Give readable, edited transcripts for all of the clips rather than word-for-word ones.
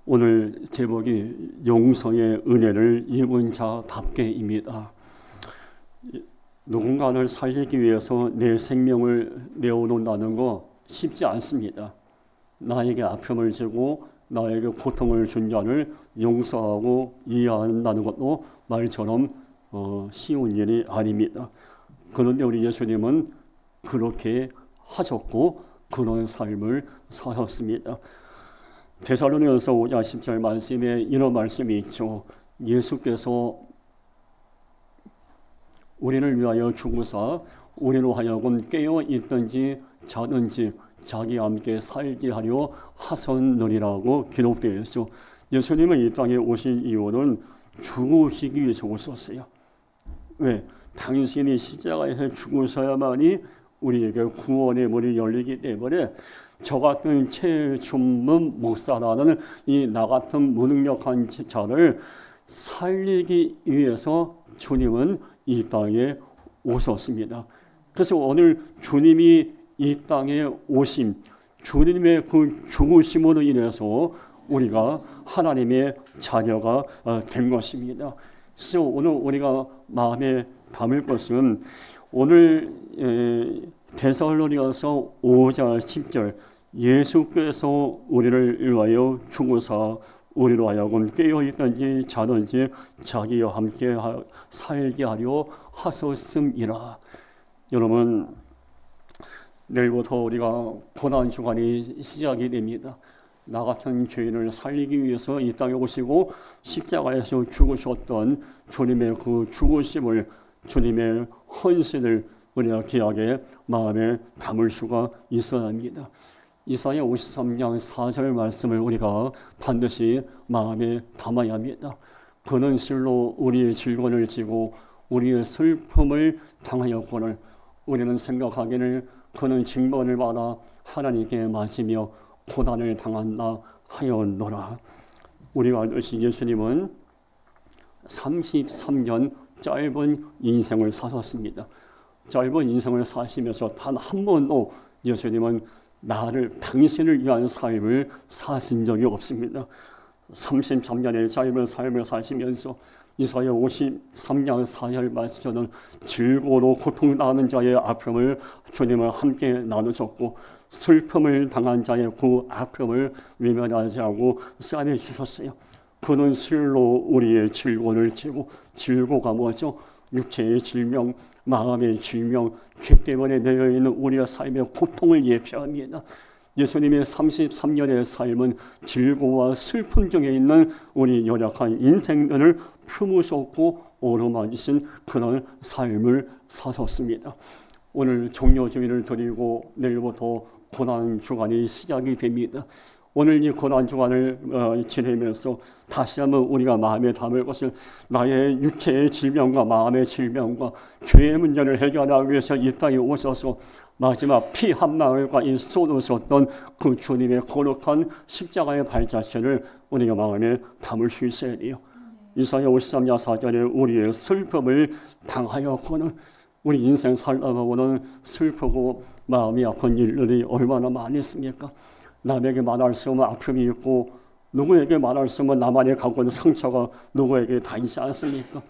오늘 제목이 용서의 은혜를 입은 자답게입니다. 누군가를 살리기 위해서 내 생명을 내어놓는다는 거 쉽지 않습니다. 나에게 아픔을 주고 나에게 고통을 준 자를 용서하고 이해한다는 것도 말처럼 쉬운 일이 아닙니다. 그런데 우리 예수님은 그렇게 하셨고 그런 삶을 사셨습니다. 데살로니가서 5장 10절 말씀에 이런 말씀이 있죠. 예수께서 우리를 위하여 죽으사 우리로 하여금 깨어 있든지 자든지 자기와 함께 살게 하려 하셨느니라고 기록되어 있죠. 예수님은 이 땅에 오신 이유는 죽으시기 위해서 오셨어요. 왜? 당신이 십자가에서 죽으셔야만이 우리에게 구원의 문이 열리기 때문에 저 같은 최준문 목사라는 이 나 같은 무능력한 자를 살리기 위해서 주님은 이 땅에 오셨습니다. 그래서 오늘 주님이 이 땅에 오심, 주님의 그 죽으심으로 인해서 우리가 하나님의 자녀가 된 것입니다. 그래서 오늘 우리가 마음에 담을 것은 오늘 데살로니가서 5장 10절 예수께서 우리를 위하여 죽으사 우리로 하여금 깨어있든지 자든지 자기와 함께 살게 하려 하셨음이라. 여러분, 내일부터 우리가 고난주간이 시작이 됩니다. 나 같은 죄인을 살리기 위해서 이 땅에 오시고 십자가에서 죽으셨던 주님의 그 죽으심을, 주님의 헌신을 우리가 귀하게 마음에 담을 수가 있어야 합니다. 이사야 53장 4절 말씀을 우리가 반드시 마음에 담아야 합니다. 그는 실로 우리의 질권을 지고 우리의 슬픔을 당하였거늘 우리는 생각하기를 그는 징벌을 받아 하나님께 맞으며 고난을 당한다 하였노라. 우리가 알듯이 예수님은 33년 짧은 인생을 사셨습니다. 짧은 인생을 사시면서 단 한 번도 예수님은 당신을 위한 삶을 사신 적이 없습니다. 33년의 짧은 삶을 사시면서 이사야 53장 4절 말씀처럼 즐거로 고통당하는 자의 아픔을 주님은 함께 나누셨고 슬픔을 당한 자의 그 아픔을 외면하지 않고 싸매 주셨어요. 그는 실로 우리의 질고를 지고, 질고가 뭐죠? 육체의 질병, 마음의 질병, 죄 때문에 매여있는 우리의 삶의 고통을 예표합니다. 예수님의 33년의 삶은 질고와 슬픔 중에 있는 우리 연약한 인생들을 품으셨고 오르막이신 그런 삶을 사셨습니다. 오늘 종료주의를 드리고 내일부터 고난주간이 시작이 됩니다. 오늘 이 고난주간을 지내면서 다시 한번 우리가 마음에 담을 것은 나의 육체의 질병과 마음의 질병과 죄의 문제를 해결하기 위해서 이 땅에 오셔서 마지막 피 한 방울과 이 쏟으셨던 그 주님의 거룩한 십자가의 발자취를 우리가 마음에 담을 수 있어야 돼요. 이사야 53장 4절에 우리의 슬픔을 당하였거늘 우리 인생 살다 보면 슬프고 마음이 아픈 일들이 얼마나 많이 있습니까? 남에게 말할 수 없는 아픔이 있고 누구에게 말할 수 없는 나만이 갖고 있는 상처가 누구에게 다 있지 않습니까?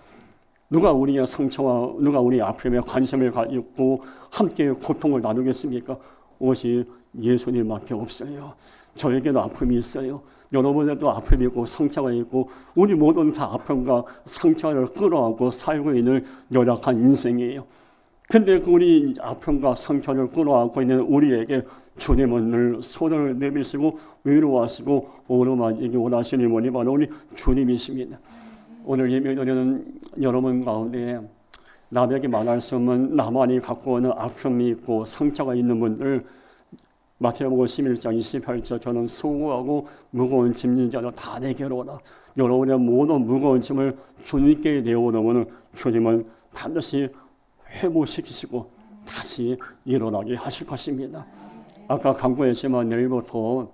누가 우리의 상처와 누가 우리의 아픔에 관심을 가지고 함께 고통을 나누겠습니까? 오직 예수님밖에 없어요. 저에게도 아픔이 있어요. 여러분에도 아픔이 있고 상처가 있고 우리 모두는 다 아픔과 상처를 끌어안고 살고 있는 연약한 인생이에요. 근데 우리 아픔과 상처를 끌어안고 있는 우리에게 주님은 늘 손을 내미시고 위로하시고 오르막이기 원하시는 분이 바로 우리 주님이십니다. 오늘 예배드리는 여러분 가운데 남에게 말할 수 없는 나만이 갖고 있는 아픔이 있고 상처가 있는 분들 마태복음 11장 28절 저는 수고하고 무거운 짐진 자들 다 내게로 오라. 여러분의 모든 무거운 짐을 주님께 내어놓으면 주님은 반드시 회복시키시고 다시 일어나게 하실 것입니다. 아까 강구했지만 내일부터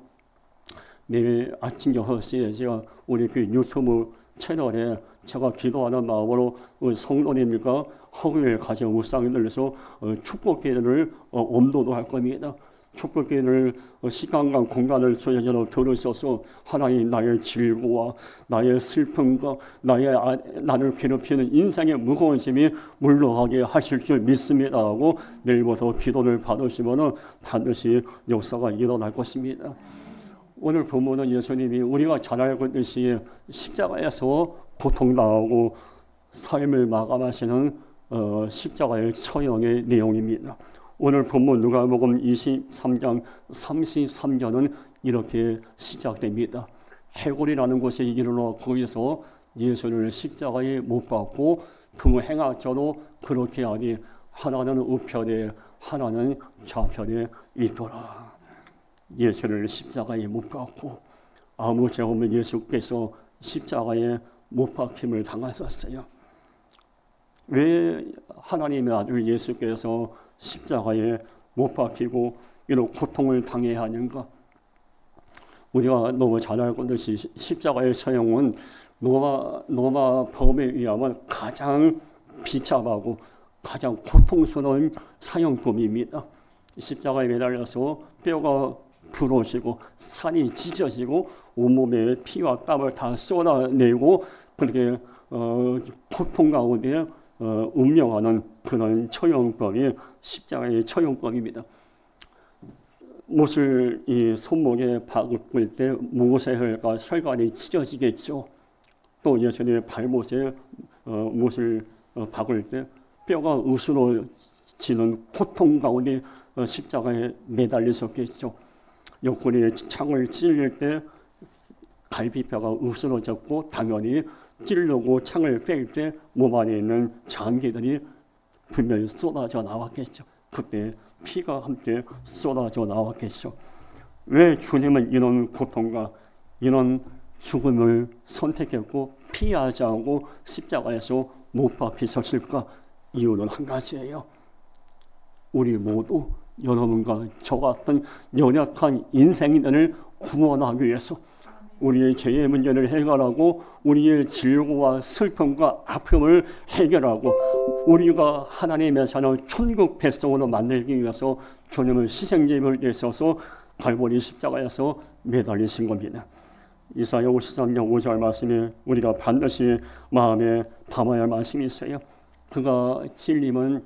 내일 아침 6시에 제가 우리 그 유튜브 채널에 제가 기도하는 마음으로 성도님과 허구를 가져 묵상을 늘려서 축복기도를 엄도도 할 겁니다. 축복기를 시간과 공간을 소유자로 들으셔서 하나님 나의 질고와 나의 슬픔과 나를 괴롭히는 인생의 무거운 짐이 물러가게 하실 줄 믿습니다 하고 내일부터 기도를 받으시면 반드시 역사가 일어날 것입니다. 오늘 본문은 예수님이 우리가 잘 알고 있듯이 십자가에서 고통당하고 삶을 마감하시는 십자가의 처형의 내용입니다. 오늘 본문 누가복음 23장 33절은 이렇게 시작됩니다. 해골이라는 곳에 이르러 거기서 예수를 십자가에 못 박고 두 행악자로 그렇게 하니 하나는 우편에 하나는 좌편에 있더라. 예수를 십자가에 못 박고 아무 죄 없는 예수께서 십자가에 못 박힘을 당하셨어요. 왜 하나님의 아들 예수께서 십자가에 못 박히고 이런 고통을 당해야 하는가? 우리가 너무 잘 알고 있듯이 십자가의 처형은 로마 법에 의하면 가장 비참하고 가장 고통스러운 사형법입니다. 십자가에 매달려서 뼈가 부러지고 살이 찢어지고 온몸에 피와 땀을 다 쏟아내고 그렇게 고통 가운데 운명하는 그런 처형법이 십자가의 처형법입니다. 못을 이 손목에 박을 때 모세혈과 혈관이 찢어지겠죠. 또 예수님의 발못에 못을 박을 때 뼈가 으스러지는 고통 가운데 십자가에 매달리셨겠죠. 옆구리에 창을 찔릴 때 갈비뼈가 으스러졌고 당연히 찌르고 창을 뺄 때 몸 안에 있는 장기들이 분명히 쏟아져 나왔겠죠. 그때 피가 함께 쏟아져 나왔겠죠. 왜 주님은 이런 고통과 이런 죽음을 선택했고 피하지 않고 십자가에서 못 박히셨을까? 이유는 한 가지예요. 우리 모두 여러분과 저 같은 연약한 인생인을 구원하기 위해서 우리의 죄의 문제를 해결하고 우리의 질고와 슬픔과 아픔을 해결하고 우리가 하나님의 자녀 천국 백성으로 만들기 위해서 주님은 희생제물을 내셔서 갈보리 십자가에서 매달리신 겁니다. 이사야 53장 5절 말씀에 우리가 반드시 마음에 담아야 할 말씀이 있어요. 그가 찔림은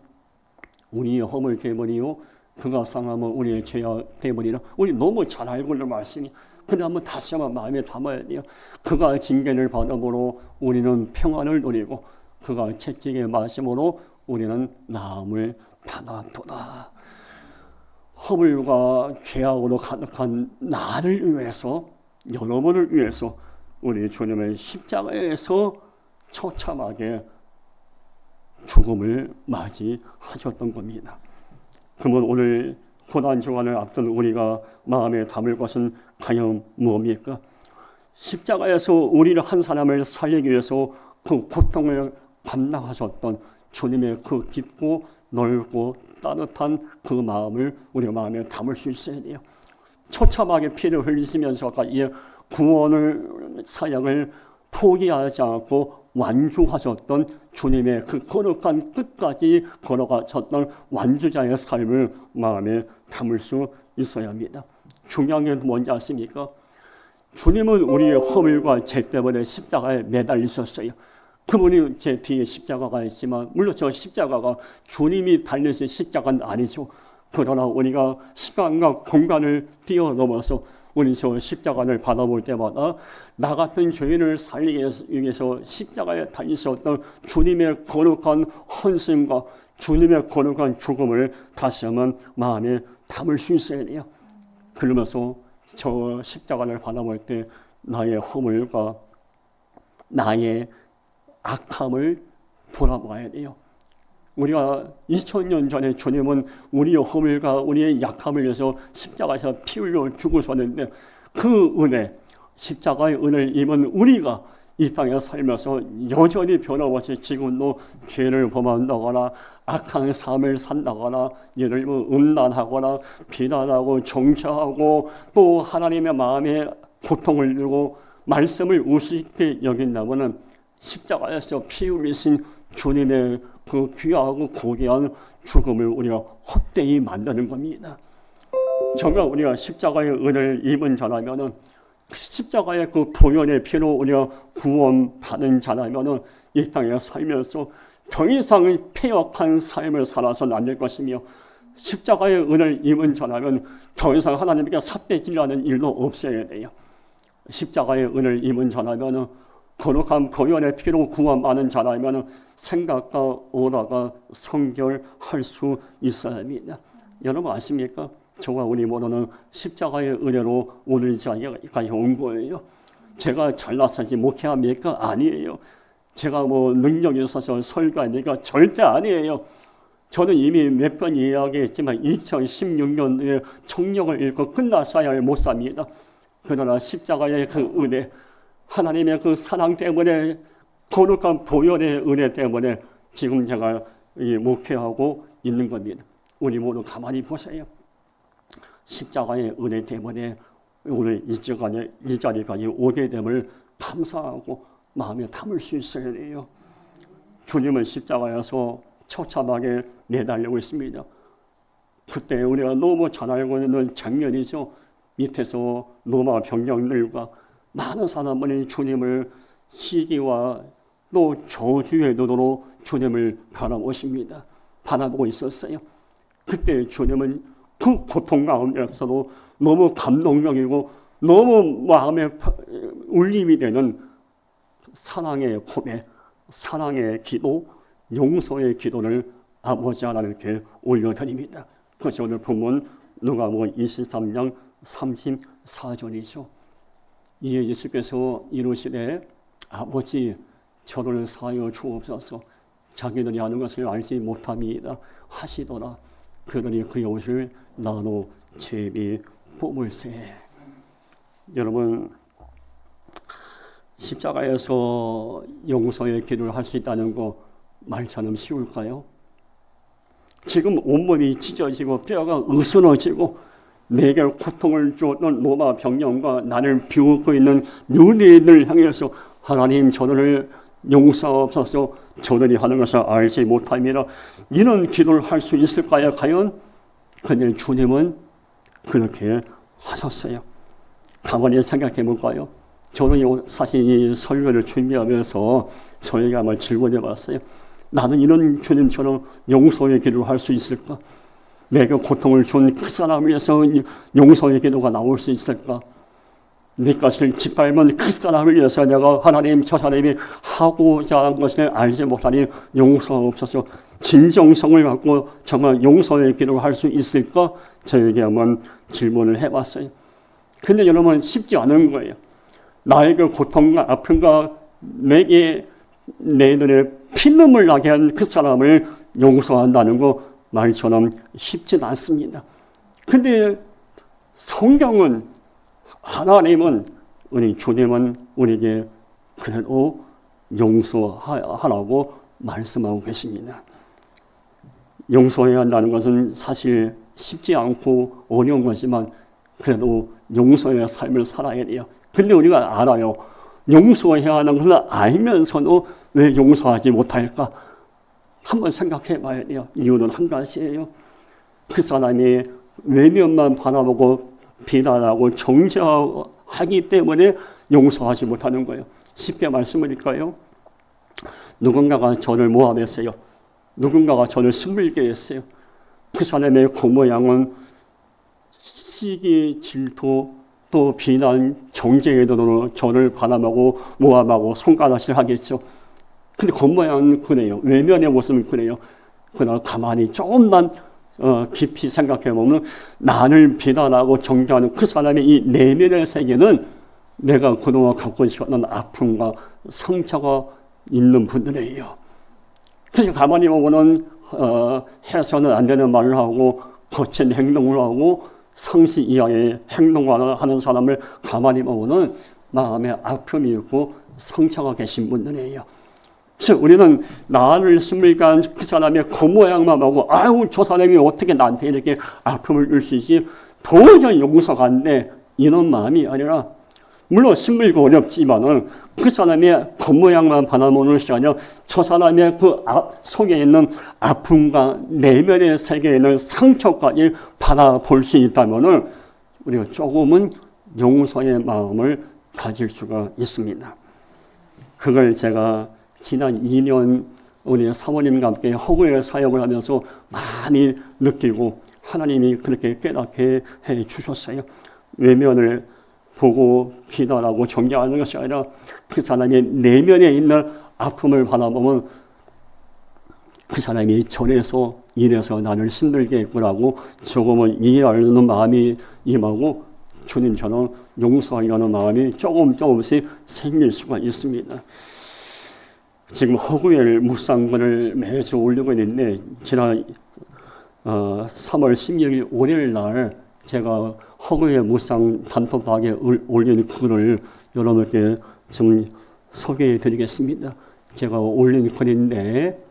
우리의 허물 때문이요 그가 상함은 우리의 죄악 때문이라. 우리 너무 잘 알고 있는 말씀이. 근데 한번 다시 한번 마음에 담아야 돼요. 그가 징계를 받음으로 우리는 평안을 누리고 그가 채찍의 말씀으로 우리는 나음을 받았도다. 허물과 죄악으로 가득한 나를 위해서 여러분을 위해서 우리 주님은 십자가에서 처참하게 죽음을 맞이하셨던 겁니다. 그러면 오늘 고난 주간을 앞둔 우리가 마음에 담을 것은 과연 무엇입니까? 십자가에서 우리를 한 사람을 살리기 위해서 그 고통을 감당하셨던 주님의 그 깊고 넓고 따뜻한 그 마음을 우리 마음에 담을 수 있어야 돼요. 처참하게 피를 흘리시면서가 이 구원을 사역을 포기하지 않고 완주하셨던 주님의 그 거룩한 끝까지 걸어가셨던 완주자의 삶을 마음에 담을 수 있어야 합니다. 중요한 게 뭔지 아십니까? 주님은 우리의 허물과 죄 때문에 십자가에 매달리셨어요. 그분이 제 뒤에 십자가가 있지만 물론 저 십자가가 주님이 달리신 십자가는 아니죠. 그러나 우리가 시간과 공간을 뛰어넘어서 우리 저 십자가를 바라볼 때마다 나 같은 죄인을 살리기 위해서 십자가에 달리셨던 주님의 거룩한 헌신과 주님의 거룩한 죽음을 다시 한번 마음에 담을 수 있어야 돼요. 그러면서 저 십자가를 바라볼 때 나의 허물과 나의 악함을 돌아봐야 돼요. 우리가 2000년 전에 주님은 우리의 허물과 우리의 약함을 위해서 십자가에서 피 흘려 죽으셨는데 그 은혜, 십자가의 은혜를 입은 우리가 이 땅에 살면서 여전히 변함없이 지금도 죄를 범한다거나 악한 삶을 산다거나 예를 들면 음란하거나 비난하고 정죄하고 또 하나님의 마음에 고통을 주고 말씀을 우습게 여긴다면 십자가에서 피 흘리신 주님의 그 귀하고 고귀한 죽음을 우리가 헛되이 만드는 겁니다. 정말 우리가 십자가의 은혜를 입은 자라면은, 십자가의 그 보혈의 피로 우리가 구원받은 자라면은 이 땅에 살면서 더 이상 패역한 삶을 살아서는 안 될 것이며, 십자가의 은혜를 입은 자라면 더 이상 하나님께 삿대질하는 일도 없어야 돼요. 십자가의 은혜를 입은 자라면, 거룩한 보혈의 피로 구원받는 자라면 생각과 오라가 성결할 수 있어야 합니다. 여러분 아십니까? 저와 우리 모두는 십자가의 은혜로 오늘 이 자리까지 온 거예요. 제가 잘나서지 목회합니까? 아니에요. 제가 뭐 능력이 있어서 설교합니까? 절대 아니에요. 저는 이미 몇 번 이야기했지만 2016년도에 청력을 잃고 끝났어야 할 목사입니다. 그러나 십자가의 그 은혜, 하나님의 그 사랑 때문에, 거룩한 보혈의 은혜 때문에 지금 제가 목회하고 있는 겁니다. 우리 모두 가만히 보세요. 십자가의 은혜 때문에 오늘 이 자리까지 오게 됨을 감사하고 마음에 담을 수 있어야 해요. 주님은 십자가에서 처참하게 내달리고 있습니다. 그때 우리가 너무 잘 알고 있는 장면이죠. 밑에서 로마 병력들과 많은 사람들이 주님을 시기와 또 저주의 눈으로 주님을 바라보십니다. 바라보고 있었어요. 그때 주님은 그 고통 가운데서도 너무 감동적이고 너무 마음에 울림이 되는 사랑의 고백, 사랑의 기도, 용서의 기도를 아버지 하나님께 올려드립니다. 그것이 오늘 본문 누가복음 23장 34절이죠. 이에 예수께서 이르시되 아버지 저를 사하여 주옵소서, 자기들이 하는 것을 알지 못함이다 하시더라. 그러니 그의 옷을 나눠 제비 뽑을세. 여러분, 십자가에서 용서의 기도를 할 수 있다는 거 말처럼 쉬울까요? 지금 온몸이 찢어지고 뼈가 으스러지고 내게 고통을 주었던 로마 병력과 나를 비웃고 있는 유대인을 향해서 하나님 저들을 용서하옵소서, 저들이 하는 것을 알지 못함이라, 이런 기도를 할 수 있을까요? 과연? 근데 주님은 그렇게 하셨어요. 가만히 생각해 볼까요? 저는 사실 이 설교를 준비하면서 저에게 한번 질문해 봤어요. 나는 이런 주님처럼 용서의 기도를 할 수 있을까? 내게 고통을 준 그 사람을 위해서 용서의 기도가 나올 수 있을까? 내 것을 짓밟은 그 사람을 위해서 내가 하나님 저 사람이 하고자 한 것을 알지 못하니 용서하옵소서, 진정성을 갖고 정말 용서의 기도를 할 수 있을까? 저에게 한번 질문을 해봤어요. 근데 여러분 쉽지 않은 거예요. 나에게 고통과 아픔과 내게 내 눈에 피눈물 나게 한 그 사람을 용서한다는 거 말처럼 쉽지 않습니다. 근데 성경은, 하나님은, 우리 주님은 우리에게 그래도 용서하라고 말씀하고 계십니다. 용서해야 한다는 것은 사실 쉽지 않고 어려운 거지만 그래도 용서의 삶을 살아야 돼요. 근데 우리가 알아요. 용서해야 하는 것을 알면서도 왜 용서하지 못할까? 한번 생각해 봐야 돼요. 이유는 한 가지예요. 그 사람이 외면만 바라보고 비난하고 정죄하기 때문에 용서하지 못하는 거예요. 쉽게 말씀드릴까요? 누군가가 저를 모함했어요. 누군가가 저를 숨물게 했어요. 그 사람의 겉모양은 시기, 질투, 또 비난, 정죄의 눈으로 저를 바라보고 모함하고 손가락질 하겠죠. 근데 겉모양은 그래요. 외면의 모습은 그래요. 그러나 가만히 조금만 깊이 생각해 보면 나를 비난하고 정죄하는 그 사람의 이 내면의 세계는 내가 그동안 갖고 있었던 아픔과 상처가 있는 분들이에요. 그래서 가만히 보면 해서는 안 되는 말을 하고 거친 행동을 하고 상시 이하의 행동을 하는 사람을 가만히 보면 마음에 아픔이 있고 상처가 계신 분들이에요. 그래서 우리는 나를 심을간 그 사람의 겉모양만 보고 아유 저 사람이 어떻게 나한테 이렇게 아픔을 줄 수 있지, 도저히 용서가 안 돼, 이런 마음이 아니라 물론 힘들고 어렵지만은 그 사람의 겉모양만 바라보는 것이 아니라 저 사람의 그 속에 있는 아픔과 내면의 세계에 있는 상처까지 바라볼 수 있다면은 우리가 조금은 용서의 마음을 가질 수가 있습니다. 그걸 제가 지난 2년 우리 사모님과 함께 허구의 사역을 하면서 많이 느끼고 하나님이 그렇게 깨닫게 해 주셨어요. 외면을 보고 비난하고 정죄하는 것이 아니라 그 사람의 내면에 있는 아픔을 바라보면 그 사람이 저래서 이래서 나를 힘들게 했구나고 조금은 이해하려는 마음이 임하고 주님처럼 용서하려는 마음이 조금씩 생길 수가 있습니다. 지금 허구엘 묵상문을 매주 올리고 있는데 지난 3월 16일 월요일 날 제가 허구의 묵상 단톡방에 올린 글을 여러분께 좀 소개해 드리겠습니다. 제가 올린 글인데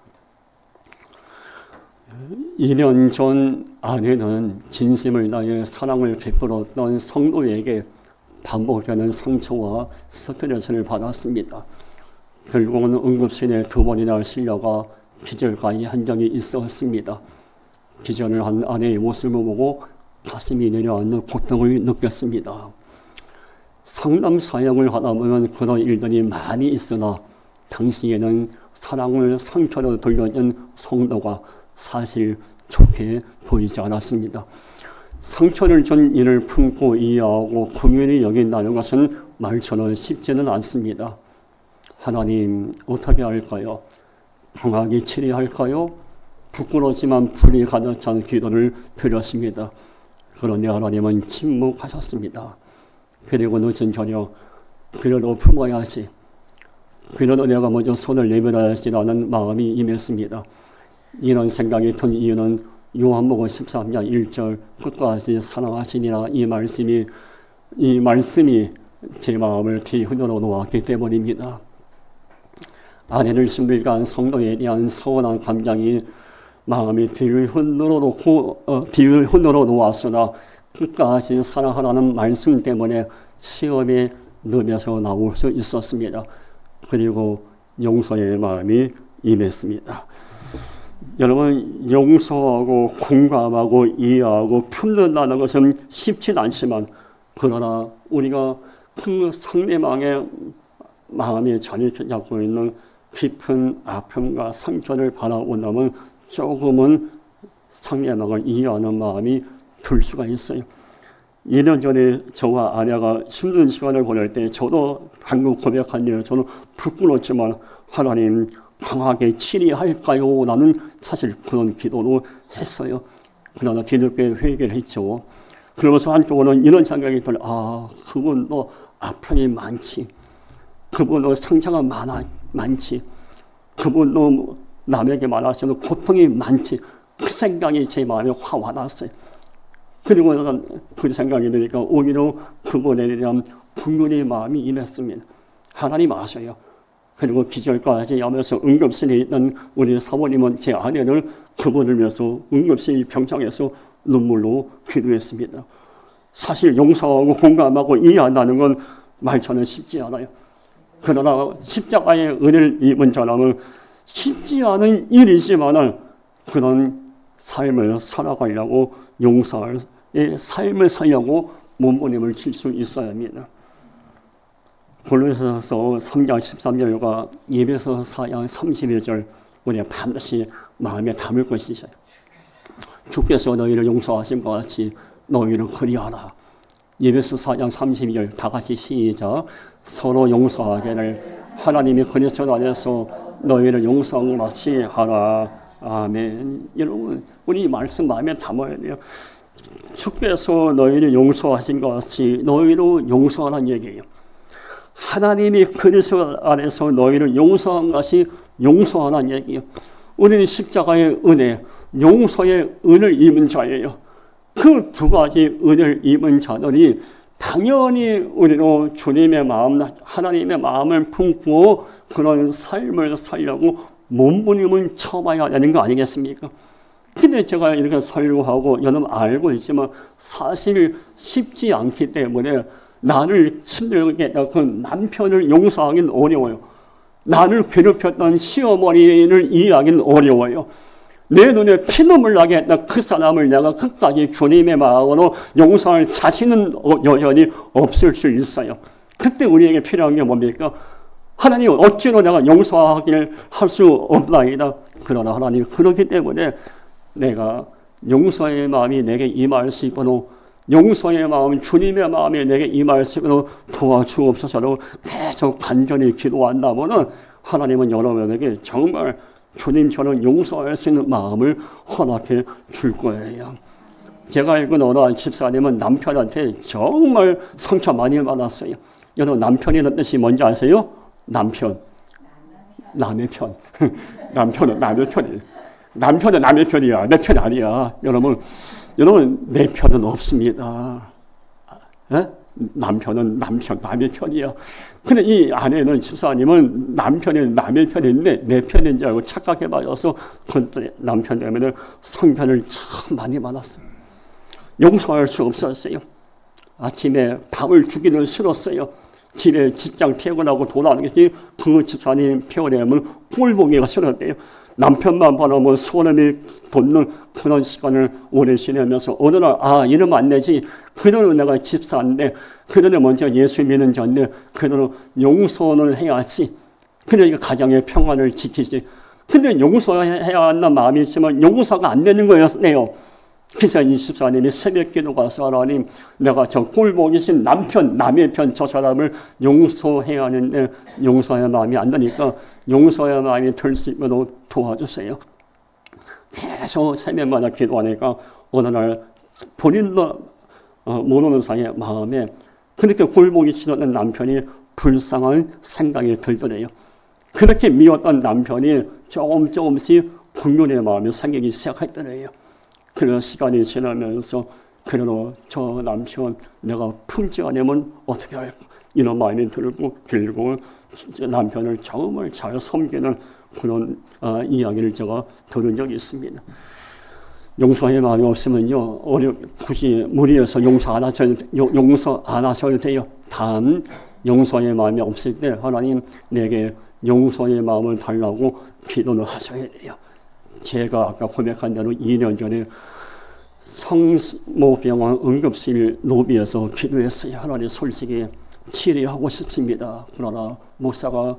2년 전 아내는 진심을 다해 사랑을 베풀었던 성도에게 반복되는 상처와 스트레스를 받았습니다. 결국은 응급실에 2번이나 실려가 기절까지 한 적이 있었습니다. 기절을 한 아내의 모습을 보고 가슴이 내려앉는 고통을 느꼈습니다. 상담 사역을 하다 보면 그런 일들이 많이 있으나 당시에는 사랑을 상처로 돌려준 성도가 사실 좋게 보이지 않았습니다. 상처를 준 일을 품고 이해하고 긍휼히 여긴다는 것은 말처럼 쉽지는 않습니다. 하나님 어떻게 할까요? 강하게 치료할까요? 부끄러지만 불이 가득 찬 기도를 드렸습니다. 그런데 하나님은 침묵하셨습니다. 그리고 늦은 저녁 그래도 품어야지, 그래도 내가 먼저 손을 내밀어야지라는 마음이 임했습니다. 이런 생각이 든 이유는 요한복음 13장 1절 끝까지 사랑하시니라 이 말씀이 제 마음을 뒤흔들어 놓았기 때문입니다. 아내를 힘들게 한 성도에 대한 서운한 감정이 마음이 뒤를 흔들어 놓았으나 끝까지 사랑하라는 말씀 때문에 시험에 넘어서 나올 수 있었습니다. 그리고 용서의 마음이 임했습니다. 여러분, 용서하고 공감하고 이해하고 품는다는 것은 쉽진 않지만 그러나 우리가 그 상대방의 마음에 자리 잡고 있는 깊은 아픔과 상처를 바라본다면 조금은 상대방을 이해하는 마음이 들 수가 있어요. 2년 전에 저와 아내가 힘든 시간을 보낼 때 저도 방금 고백한 대로 저는 부끄럽지만 하나님 강하게 치리할까요? 나는 사실 그런 기도로 했어요. 그러나 뒤늦게 회개를 했죠. 그러면서 한쪽으로는 이런 생각이 들어요. 그분도 아픔이 많지. 그분도 상처가 많지. 그분도 남에게 말하시는 고통이 많지. 그 생각이 제 마음에 확 와닿았어요. 그리고 그 생각이 드니까 오히려 그분에 대한 분노의 마음이 임했습니다. 하나님 아셔요. 그리고 기절까지 하면서 응급실에 있던 우리 사모님은 제 아내를 그분을 위해서 응급실 병상에서 눈물로 기도했습니다. 사실 용서하고 공감하고 이해한다는 건 말처럼 쉽지 않아요. 그러나 십자가의 은혜를 입은 사람은 쉽지 않은 일이지만 그런 삶을 살아가려고 용서의 삶을 살려고 몸부림을 칠 수 있어야 합니다. 골로새서 3장 13절과 에베소 4장 31절 우리가 반드시 마음에 담을 것이죠. 주께서 너희를 용서하신 것 같이 너희를 그리하라. 에베소 4장 32절 다 같이 시작. 서로 용서하기를 하나님이 그리스도 안에서 너희를 용서한 것 같이 하라. 아멘. 여러분, 우리 말씀 마음에 담아야 돼요. 주께서 너희를 용서하신 것 같이 너희로 용서하라는 얘기예요. 하나님이 그리스도 안에서 너희를 용서한 것이 용서하라는 얘기예요. 우리는 십자가의 은혜, 용서의 은을 입은 자예요. 그 두 가지 은을 입은 자들이 당연히 우리도 주님의 마음, 하나님의 마음을 품고 그런 삶을 살려고 몸부림을 쳐봐야 되는 거 아니겠습니까? 근데 제가 이렇게 설교하고 여러분 알고 있지만 사실 쉽지 않기 때문에 나를 힘들게 했던 그 남편을 용서하기는 어려워요. 나를 괴롭혔던 시어머니를 이해하기는 어려워요. 내 눈에 피눈물 나게 했던 그 사람을 내가 끝까지 주님의 마음으로 용서할 자신은 여전히 없을 수 있어요. 그때 우리에게 필요한 게 뭡니까? 하나님 어찌로 내가 용서하기를 할 수 없나이다. 그러나 하나님 그렇기 때문에 내가 용서의 마음이 내게 임할 수 있도록 용서의 마음, 주님의 마음이 내게 임할 수 있도록 도와주옵소서로 계속 간절히 기도한다면 하나님은 여러분에게 정말 주님처럼 용서할 수 있는 마음을 허락해 줄 거예요. 제가 알고 어느 한 집사님은 남편한테 정말 상처 많이 받았어요. 여러분 남편이라는 뜻이 뭔지 아세요? 남편. 남의 편. 남편은 남의 편이에요. 남편은 남의 편이야. 내 편 아니야. 여러분 내 편은 없습니다. 에? 남편은 남의 편이야. 근데 이 아내는 집사님은 남편이 남의 편인데 내 편인 줄 알고 착각해 봐서 그 남편 때문에 상처를 참 많이 받았어요. 용서할 수 없었어요. 아침에 밥을 주기는 싫었어요. 집에 직장 퇴근하고 돌아오는 게 그 집사님 피곤하면 꼴보기가 싫었대요. 남편만 바라보면 소름이 돋는 그런 시간을 오래 지내면서 어느 날 이러면 안 되지. 그들은 내가 집사인데 그들은 먼저 예수 믿는 자인데 그들은 용서는 해야지. 그러니까 가정의 평안을 지키지. 근데 용서해야 한다는 마음이 있지만 용서가 안 되는 거였네요. 그래서 이 집사님이 새벽 기도 가서 하나님 내가 저 꼴보기 싫은 남편 남의 편 저 사람을 용서해야 하는데 용서의 마음이 안 되니까 용서의 마음이 들 수 있도록 도와주세요. 계속 새벽마다 기도하니까 어느 날 본인도 모르는 사이에 마음에 그렇게 꼴보기 싫었던 남편이 불쌍한 생각이 들더래요. 그렇게 미웠던 남편이 조금씩 긍휼의 마음이 생기기 시작했더래요. 그래서 시간이 지나면서 그래도 저 남편 내가 품지 않으면 어떻게 할까 이런 마음이 들고 남편을 정말 잘 섬기는 그런 이야기를 제가 들은 적이 있습니다. 용서의 마음이 없으면요 굳이 무리해서 용서 안 하셔도 돼요. 단 용서의 마음이 없을 때 하나님 내게 용서의 마음을 달라고 기도를 하셔야 돼요. 제가 아까 고백한 대로 2년 전에 성모병원 응급실 로비에서 기도했어요. 하나님 솔직히 치료하고 싶습니다. 그러나 목사가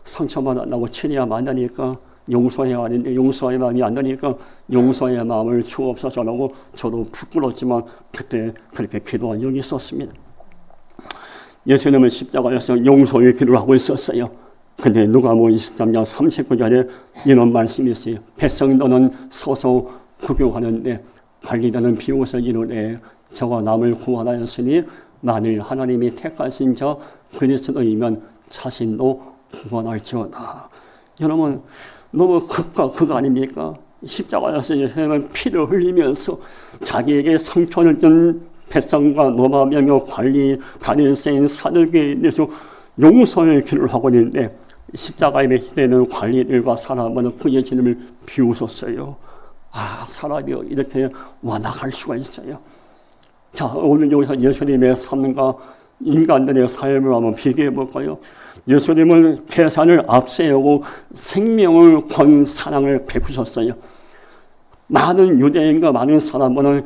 상처만 안 나고 치료하면 안 되니까 용서해야 하는데 용서의 마음이 안 되니까 용서의 마음을 주옵소서라고 저도 부끄럽지만 그때 그렇게 기도한 적이 있었습니다. 예수님은 십자가에서 용서의 기도를 하고 있었어요. 근데 누가복음 23장 39절에 이런 말씀이 있어요. 백성들은 서서 구경하는데 관리자는 비웃어 이르되 저가 남을 구원하였으니 만일 하나님이 택하신 자 그리스도이면 자신도 구원할지어다. 여러분 너무 극과 극 아닙니까? 십자가에서 예수님은 피를 흘리면서 자기에게 상처를 준 백성과 로마 병역 관리 바리새인 사두개인에 대해서 용서의 기도를 하고 있는데 십자가에 매달리는 관리들과 사람은 그 예수님을 비웃었어요. 사람이 이렇게 완악할 수가 있어요. 자, 오늘 여기서 예수님의 삶과 인간들의 삶을 한번 비교해 볼까요? 예수님은 계산을 앞세우고 생명을 건 사랑을 베푸셨어요. 많은 유대인과 많은 사람들은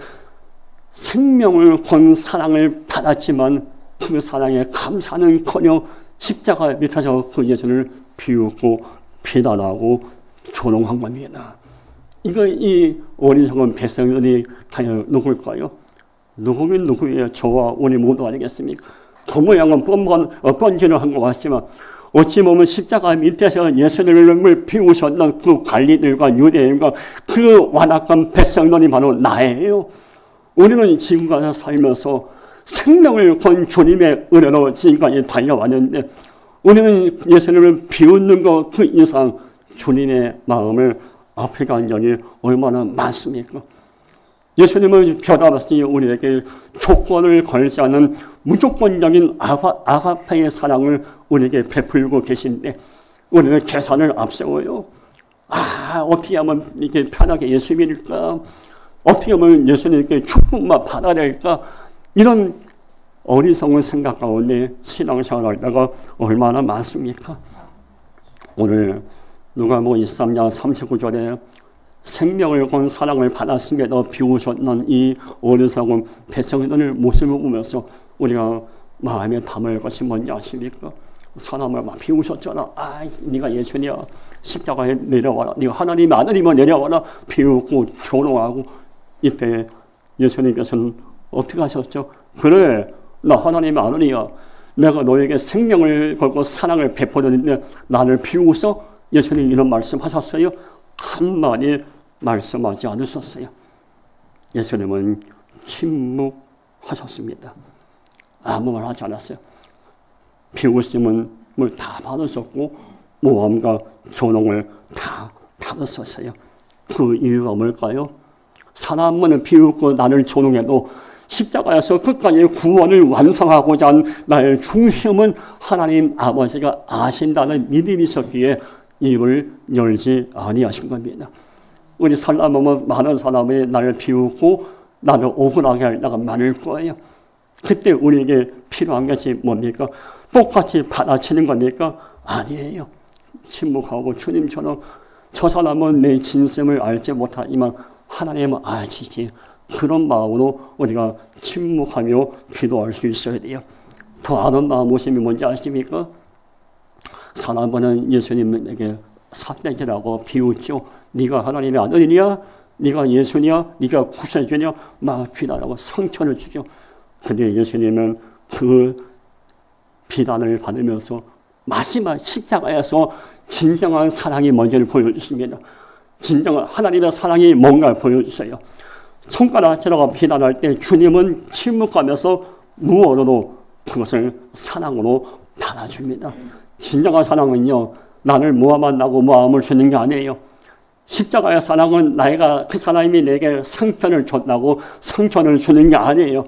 생명을 건 사랑을 받았지만 그 사랑에 감사는커녕 십자가 밑에서 그 예수를 비웃고 비난하고 조롱한 겁니다. 이 어린 성은 백성들이 과연 누굴까요? 누구긴 누구예요? 저와 우리 모두 아니겠습니까? 그 모양은 뻔지를 한 것 같지만 어찌 보면 십자가 밑에서 예수님을 비우셨던 그 관리들과 유대인과 그 완악한 백성들이 바로 나예요. 우리는 지금까지 살면서 생명을 건 주님의 은혜로 지금까지 달려왔는데 우리는 예수님을 비웃는 것 그 이상 주님의 마음을 앞에 간 적이 얼마나 많습니까? 예수님은 변함없이 우리에게 조건을 걸지 않은 무조건적인 아가페의 사랑을 우리에게 베풀고 계신데 우리는 계산을 앞세워요. 어떻게 하면 이렇게 편하게 예수 믿을까? 어떻게 하면 예수님께 축복만 받아야 될까? 이런 어리석은 생각 가운데 신앙생활 하다가 얼마나 많습니까? 오늘 누가복음 23장 39절에 생명을 건 사랑을 받았음에도 비우셨는 이 어리석은 백성들의 모습을 보면서 우리가 마음에 담을 것이 뭔지 아십니까? 사람을 막 비우셨잖아. 네가 예수냐? 십자가에 내려와라. 네가 하나님의 아들이면 내려와라. 비우고 조롱하고. 이때 예수님께서는 어떻게 하셨죠? 그래, 나 하나님의 아들이야. 내가 너에게 생명을 걸고 사랑을 베풀었는데 나를 비우고서 예수님 이런 말씀하셨어요? 한마디 말씀하지 않으셨어요. 예수님은 침묵하셨습니다. 아무 말 하지 않았어요. 비우심을 다 받으셨고 모함과 조롱을 다 받으셨어요. 그 이유가 뭘까요? 사람은 비웃고 나를 조롱해도 십자가에서 끝까지 구원을 완성하고자 한 나의 중심은 하나님 아버지가 아신다는 믿음이 있었기에 입을 열지 아니하신 겁니다. 우리 살다 보면 많은 사람이 나를 비웃고 나를 억울하게 할 때가 많을 거예요. 그때 우리에게 필요한 것이 뭡니까? 똑같이 받아치는 겁니까? 아니에요. 침묵하고 주님처럼 저 사람은 내 진심을 알지 못하지만 하나님은 아시지. 그런 마음으로 우리가 침묵하며 기도할 수 있어야 돼요. 더 아는 마음모심이 뭔지 아십니까? 사람은 예수님에게 삿대질하고 비웃죠. 네가 하나님의 아들이냐? 네가 예수냐? 네가 구세주냐? 막 비난하고 상처를 주죠. 근데 예수님은 그 비난을 받으면서 마지막 십자가에서 진정한 사랑이 뭔지를 보여주십니다. 진정한 하나님의 사랑이 뭔가 보여주세요. 손가락질하고 비난할 때 주님은 침묵하면서 무언으로 그것을 사랑으로 받아줍니다. 진정한 사랑은요, 나를 모함한다고 모함을 주는 게 아니에요. 십자가의 사랑은 내가 그 사람이 내게 상처를 줬다고 상처를 주는 게 아니에요.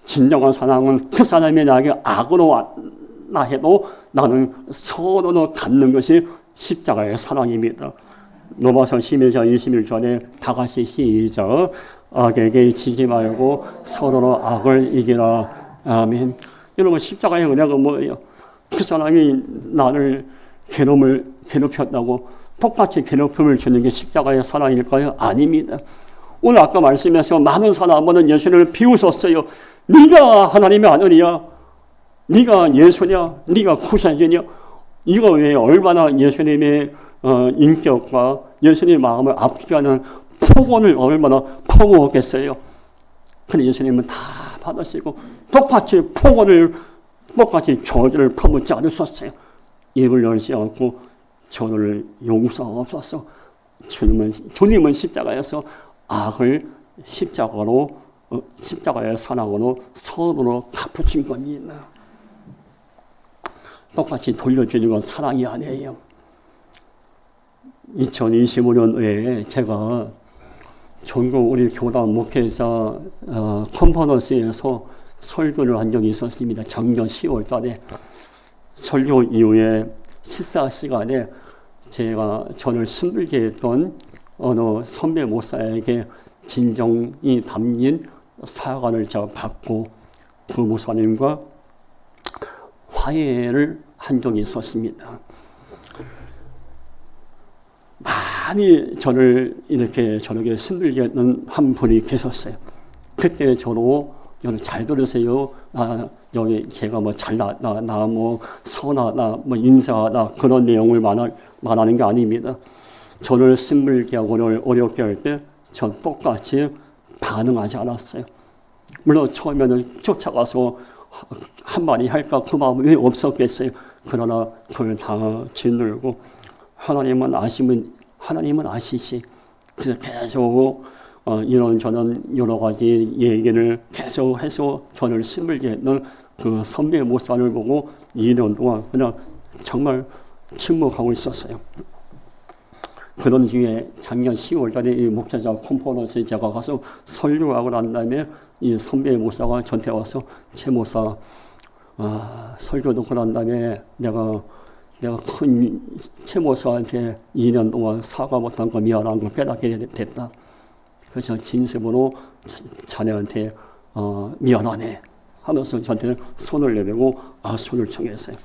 진정한 사랑은 그 사람이 나에게 악으로 왔나 해도 나는 서로로 갚는 것이 십자가의 사랑입니다. 로마서 12장 21절에 다 같이 시작. 악에게 지지 말고 서로로 악을 이기라. 아멘. 여러분, 십자가의 은혜가 뭐예요? 그 사람이 나를 괴롭혔다고 똑같이 괴롭힘을 주는 게 십자가의 사랑일까요? 아닙니다. 오늘 아까 말씀에서 많은 사람은 예수를 비웃었어요. 네가 하나님의 아들이야. 네가 예수냐? 네가 구세주냐? 이거 외에 얼마나 예수님의 인격과 예수님의 마음을 아프게 하는 폭언을 얼마나 퍼부었겠어요. 근데 예수님은 다 받으시고 똑같이 폭언을 똑같이 저주를 퍼붓지 않으셨어요. 입을 열지 않고 저를 용서하옵소서. 주님은 십자가에서 악을 십자가의 사랑으로 서로로 갚으신 겁니다. 똑같이 돌려주는 건 사랑이 아니에요. 2025년 외에 제가 전국 우리 교단 목회자 컨퍼런스에서 설교를 한 적이 있었습니다. 작년 10월 달에 설교 이후에 식사 시간에 저를 힘들게 했던 어느 선배 목사에게 진정이 담긴 사과를 제가 받고 그 목사님과 화해를 한 적이 있었습니다. 많이 저를 저렇게 힘들게 했던 한 분이 계셨어요. 그때 저를 잘 들으세요. 여기 제가 뭐 잘났다, 나 뭐 선하다, 뭐 인사하다 그런 내용을 말하는 게 아닙니다. 저를 힘들게 하고 어렵게 할 때 전 똑같이 반응하지 않았어요. 물론 처음에는 쫓아가서 한마디 할까 그 마음이 왜 없었겠어요. 그러나 그걸 다 짓누르고 하나님은 아시지. 그래서 계속 이런저런 여러 가지 얘기를 계속해서 저를 힘들게 했던 그 선배 목사를 보고 2년 동안 그냥 정말 침묵하고 있었어요. 그런 뒤에 작년 10월 달에 이 목회자 컨퍼런스에 제가 가서 설교하고 난 다음에 이 선배 목사가 저한테 와서 최 목사 설교 듣고 난 다음에 내가 큰 최 목사한테 2년 동안 사과 못한 거 미안한 걸 깨닫게 됐다. 그래서 진심으로 자네한테 미안하네 하면서 저한테 손을 내밀고 손을 청했어요.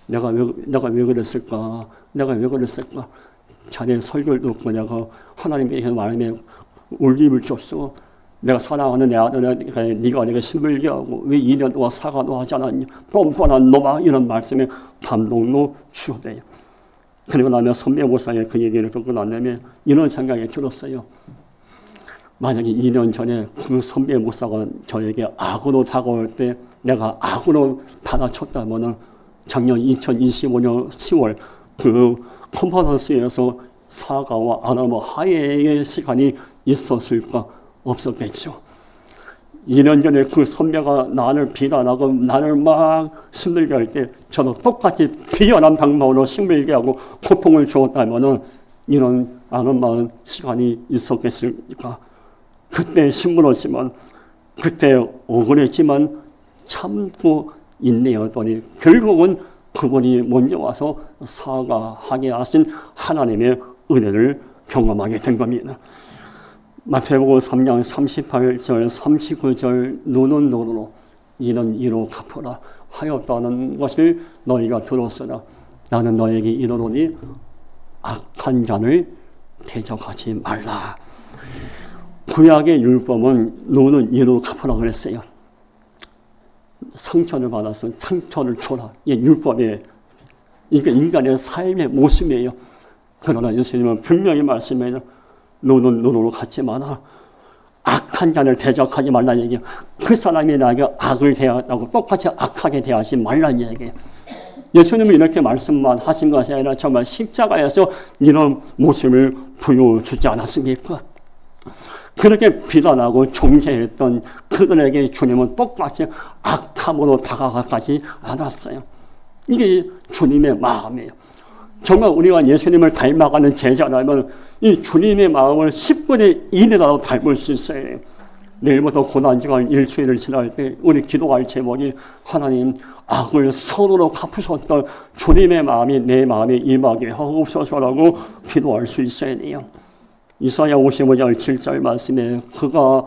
내가 왜 그랬을까? 내가 왜 그랬을까? 자네 설교를 듣고 내가 하나님께 마음에 울림을 줬어. 내가 사랑하는 내 아들에게 네가 내가 힘들게 하고 왜 2년 동안 사과도 하지 않았냐? 뻔뻔한 놈아. 이런 말씀에 감동도 주어대요. 그리고 나면 선배 목사의 그 얘기를 듣고 나면 이런 생각이 들었어요. 만약에 2년 전에 그 선배 목사가 저에게 악으로 다가올 때 내가 악으로 받아쳤다면 작년 2025년 10월 그 컨퍼런스에서 사과와 아나무 화해의 시간이 있었을까? 없었겠죠. 2년 전에 그 선배가 나를 비난하고 나를 막 힘들게 할 때 저도 똑같이 비열한 방법으로 힘들게 하고 고통을 주었다면 이런 아름다운 시간이 있었겠습니까? 그때 힘들었지만 그때 억울했지만 참고 인내하더니 결국은 그분이 먼저 와서 사과하게 하신 하나님의 은혜를 경험하게 된 겁니다. 마태복음 3장 38절 39절 노는 노로 이는 이로 갚으라 하였다는 것을 너희가 들었으나 나는 너에게 이르노니 악한 자를 대적하지 말라. 구약의 율법은 노는 이로 갚으라 그랬어요. 상처를 받아서 상처를 줘라. 이게 율법의 이게 인간의 삶의 모습이에요. 그러나 예수님은 분명히 말씀해요. 노는 노로 갚지 마라. 악한 자를 대적하지 말라는 얘기예요. 그 사람이 나에게 악을 대하다고 똑같이 악하게 대하지 말라는 얘기예요. 예수님은 이렇게 말씀만 하신 것이 아니라 정말 십자가에서 이런 모습을 보여주지 않았습니까? 그렇게 비난하고 정죄했던 그들에게 주님은 똑같이 악함으로 다가가지 않았어요. 이게 주님의 마음이에요. 정말 우리가 예수님을 닮아가는 제자라면 이 주님의 마음을 10분의 1이라도 닮을 수 있어요. 내일부터 고난주간 일주일을 지날 때 우리 기도할 제목이 하나님 악을 선으로 갚으셨던 주님의 마음이 내 마음에 임하게 하옵소서라고 기도할 수 있어야 돼요. 이사야 55장 7절 말씀에 그가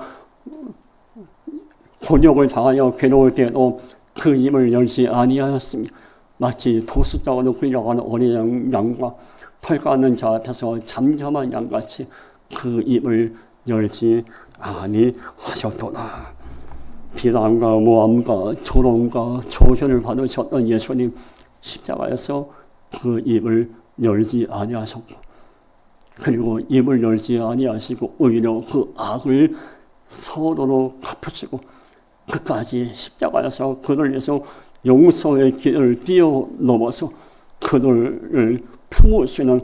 곤욕을 당하여 괴로울 때에도 그 입을 열지 아니하였습니다. 마치 도수장으로 끌려가는 어린 양과 털 깎는 자 앞에서 잠잠한 양같이 그 입을 열지 아니하셨도다. 비난과 모함과 조롱과 조전을 받으셨던 예수님 십자가에서 그 입을 열지 아니하셨고 그리고 입을 열지 아니하시고 오히려 그 악을 선으로 갚으시고 끝까지 십자가에서 그들 위해서 용서의 길을 뛰어넘어서 그들을 품으시는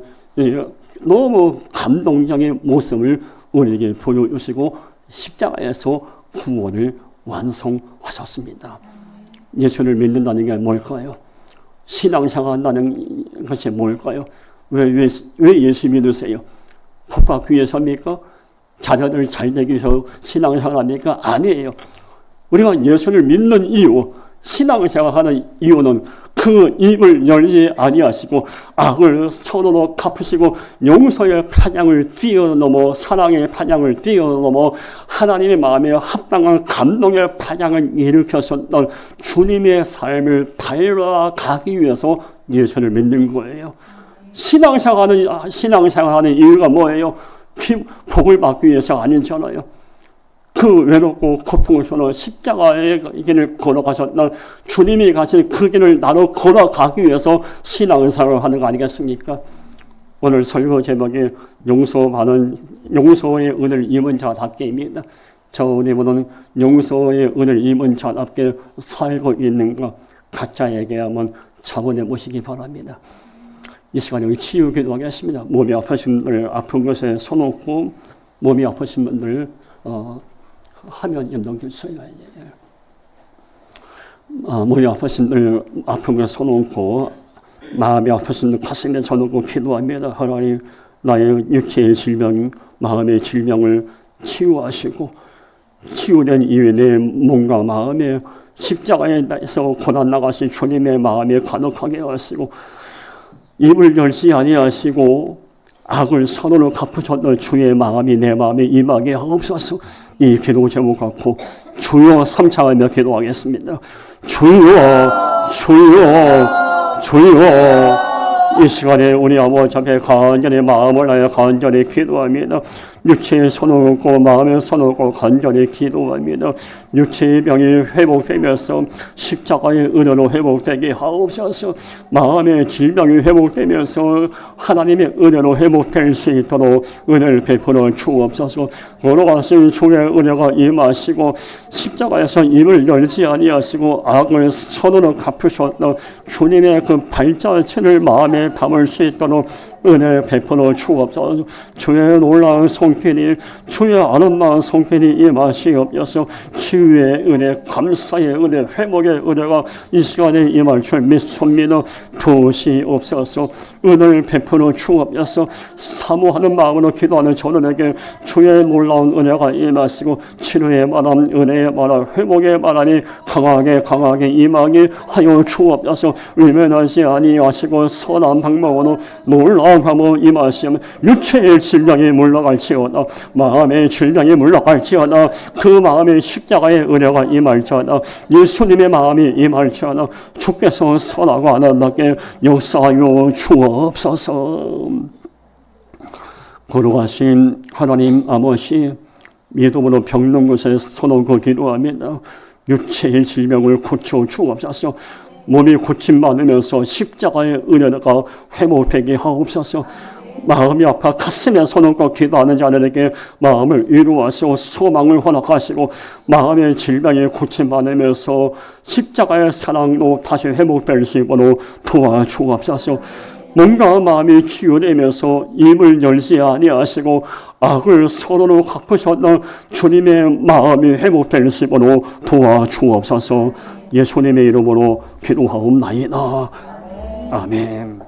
너무 감동적인 모습을 우리에게 보여주시고 십자가에서 구원을 완성하셨습니다. 예수를 믿는다는 게 뭘까요? 신앙생활한다는 것이 뭘까요? 왜 예수 믿으세요? 법과 귀에서입니까? 자녀들 잘 되기 위해서 신앙생활합니까? 아니에요. 우리가 예수를 믿는 이유, 신앙생활하는 이유는 그 입을 열지 아니하시고 악을 선으로 갚으시고 용서의 판양을 뛰어넘어 사랑의 판양을 뛰어넘어 하나님의 마음에 합당한 감동의 판양을 일으켰었던 주님의 삶을 밟아가기 위해서 예수를 믿는 거예요. 신앙생활하는 이유가 뭐예요? 복을 받기 위해서 아니잖아요. 그 외롭고 고통을 서는 십자가의 길을 걸어가셨던 주님이 가신 그 길을 나로 걸어가기 위해서 신앙생활을 하는 거 아니겠습니까? 오늘 설교 제목이 용서의 은혜를 입은 자답게입니다. 저 우리는 용서의 은혜를 입은 자답게 살고 있는가 각자에게 한번 자문해 보시기 바랍니다. 이 시간에 우리 치유 기도하겠습니다. 몸이 아프신 분들 아픈 곳에 손 얹고 몸이 아프신 분들 화면 좀 넘겨주세요. 몸이 아프신 분들 아픈 곳에 손 얹고 마음이 아프신 분들 가슴에 손 얹고 기도합니다. 하나님 나의 육체의 질병, 마음의 질병을 치유하시고 치유된 이후에 내 몸과 마음에 십자가에서 고난 나가신 주님의 마음에 가득하게 하시고 입을 열지 아니하시고 악을 선으로 갚으셨던 주의 마음이 내 마음에 임하게 하옵소서. 이 기도 제목 갖고 주여 삼창하며 기도하겠습니다. 주여 주여 주여. 이 시간에 우리 아버지 앞에 간절히 마음을 다해 간절히 기도합니다. 육체의 손을 얹고 마음의 손을 얹고 간절히 기도합니다. 육체의 병이 회복되면서 십자가의 은혜로 회복되게 하옵소서. 마음의 질병이 회복되면서 하나님의 은혜로 회복될 수 있도록 은혜를 베풀어 주옵소서. 걸어가신 주의 은혜가 임하시고 십자가에서 입을 열지 아니하시고 악을 선으로 갚으셨던 주님의 그 발자취를 마음에 담을 수 있도록 은혜를 베풀어 주옵소서. 주의 놀라운 손길이 주의 아름다운 손길이 임하시옵소서. 치유의 은혜, 감사의 은혜, 회복의 은혜가 이 시간에 임할 줄 믿습니다. 도시옵소서. 은혜를 베풀어 주옵소서. 사모하는 마음으로 기도하는 저들에게 주의 놀라운 은혜가 임하시고 치료의 바람, 은혜의 바람, 회복의 바람이 강하게 임하게 하여 주옵소서. 외면하지 아니하시고 선한 방법으로 놀라운 방법 임하시면 육체의 질병이 물러갈지어다. 마음의 질병이 물러갈지어다. 그 마음의 십자가의 은혜가 임할지어다. 예수님의 마음이 임할지어다. 주께서 선하고 아름답게 역사하여 주옵소서. 거룩하신 하나님 아버지, 믿음으로 병든 곳에 손얹고 기도합니다. 육체의 질병을 고쳐 주옵소서. 몸이 고침받으면서 십자가의 은혜가 회복되게 하옵소서. 마음이 아파 가슴에 손을 얹고 기도하는 자들에게 마음을 이루어서 소망을 허락하시고 마음의 질병이 고침받으면서 십자가의 사랑도 다시 회복될 수 있도록 도와주옵소서. 몸과 마음이 치유되면서 입을 열지 아니하시고 악을 서로로 갚으셨던 주님의 마음이 회복될 수 있도록 도와주옵소서. 예수님의 이름으로 기도하옵나이다. 아멘.